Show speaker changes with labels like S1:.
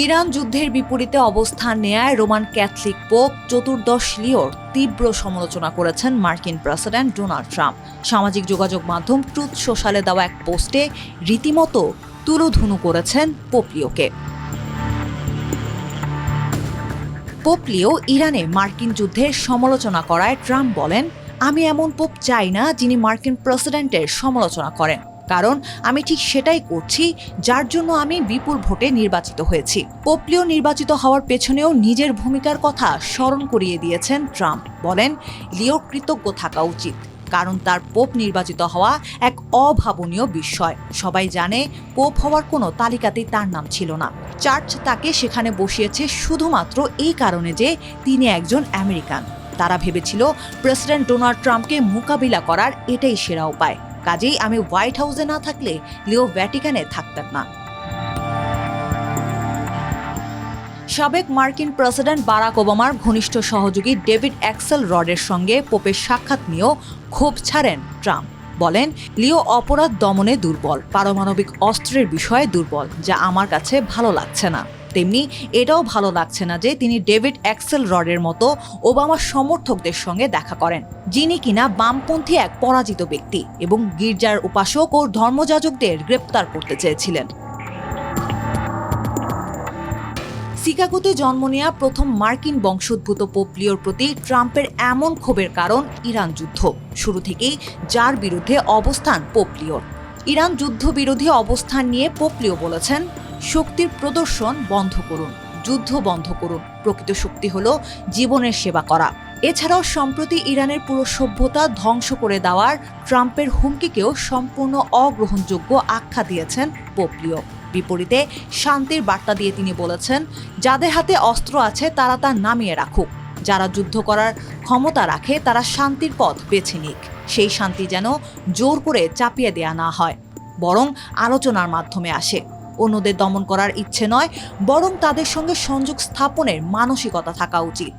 S1: Iran যুদ্ধের বিপরীতে অবস্থান নেয়ায় রোমান ক্যাথলিক পোপ চতুর্দশ লিওর তীব্র সমালোচনা করেছেন মার্কিন প্রেসিডেন্ট ডোনাল্ড ট্রাম্প। সামাজিক যোগাযোগ মাধ্যম ট্রুথ সোশ্যালে দেওয়া এক পোস্টে রীতিমতো তুলোধুনু করেছেন পোপ লিওকে। পোপ লিও ইরানে মার্কিন যুদ্ধের সমালোচনা করায় ট্রাম্প বলেন, আমি এমন পোপ চাই না যিনি মার্কিন প্রেসিডেন্টের সমালোচনা করেন, কারণ আমি ঠিক সেটাই করছি যার জন্য আমি বিপুল ভোটে নির্বাচিত হয়েছি। পোপ লিও নির্বাচিত হওয়ার পেছনেও নিজের ভূমিকার কথা স্মরণ করিয়ে দিয়েছেন ট্রাম্প। বলেন, লিওর কৃতজ্ঞ থাকা উচিত, কারণ তার পোপ নির্বাচিত হওয়া এক অভাবনীয় বিস্ময়। সবাই জানে পোপ হওয়ার কোনো তালিকাতেই তার নাম ছিল না। চার্চ তাকে সেখানে বসিয়েছে শুধুমাত্র এই কারণে যে তিনি একজন আমেরিকান। তারা ভেবেছিল প্রেসিডেন্ট ডোনাল্ড ট্রাম্পকে মোকাবিলা করার এটাই সেরা উপায়। কাজেই আমি হোয়াইট হাউসে না থাকলে লিও ভ্যাটিকানে থাকতেন না। সাবেক মার্কিন প্রেসিডেন্ট বারাক ওবামার ঘনিষ্ঠ সহযোগী ডেভিড অ্যাক্সেলরডের সঙ্গে পোপের সাক্ষাৎ নিয়েও ক্ষোভ ছাড়েন ট্রাম্প। বলেন, লিও অপরাধ দমনে দুর্বল, পারমাণবিক অস্ত্রের বিষয়ে দুর্বল, যা আমার কাছে ভালো লাগছে না। তেমনি এটাও ভালো লাগছে না যে তিনি ডেভিড অ্যাক্সেলরডের মতো ওবামা সমর্থকদের সঙ্গে দেখা করেন, যিনি কিনা বামপন্থী এক পরাজিত ব্যক্তি এবং গির্জার উপাসক ও ধর্মযাজকদের গ্রেপ্তার করতে চেয়েছিলেন। শিকাগোতে জন্ম নেওয়া প্রথম মার্কিন বংশোদ্ভূত পোপ লিওর প্রতি ট্রাম্পের এমন ক্ষোভের কারণ ইরান যুদ্ধ। শুরু থেকেই যার বিরুদ্ধে অবস্থান পোপ লিওর। ইরান যুদ্ধবিরোধী অবস্থান নিয়ে পোপ লিও বলেছেন, শক্তির প্রদর্শন বন্ধ করুন, যুদ্ধ বন্ধ করুন। প্রকৃত শক্তি হলো জীবনের সেবা করা। এছাড়াও সম্প্রতি ইরানের পুরো সভ্যতা ধ্বংস করে দেওয়ার ট্রাম্পের হুমকিকেও সম্পূর্ণ অগ্রহণযোগ্য আখ্যা দিয়েছেন পোপ লিও। বিপরীতে শান্তির বার্তা দিয়ে তিনি বলেছেন, যাদের হাতে অস্ত্র আছে তারা তা নামিয়ে রাখুক, যারা যুদ্ধ করার ক্ষমতা রাখে তারা শান্তির পথ বেছে নিক। সেই শান্তি যেন জোর করে চাপিয়ে দেয়া না হয়, বরং আলোচনার মাধ্যমে আসে। অন্যদের দমন করার ইচ্ছে নয়, বরং তাদের সঙ্গে সংযোগ স্থাপনের মানসিকতা থাকা উচিত।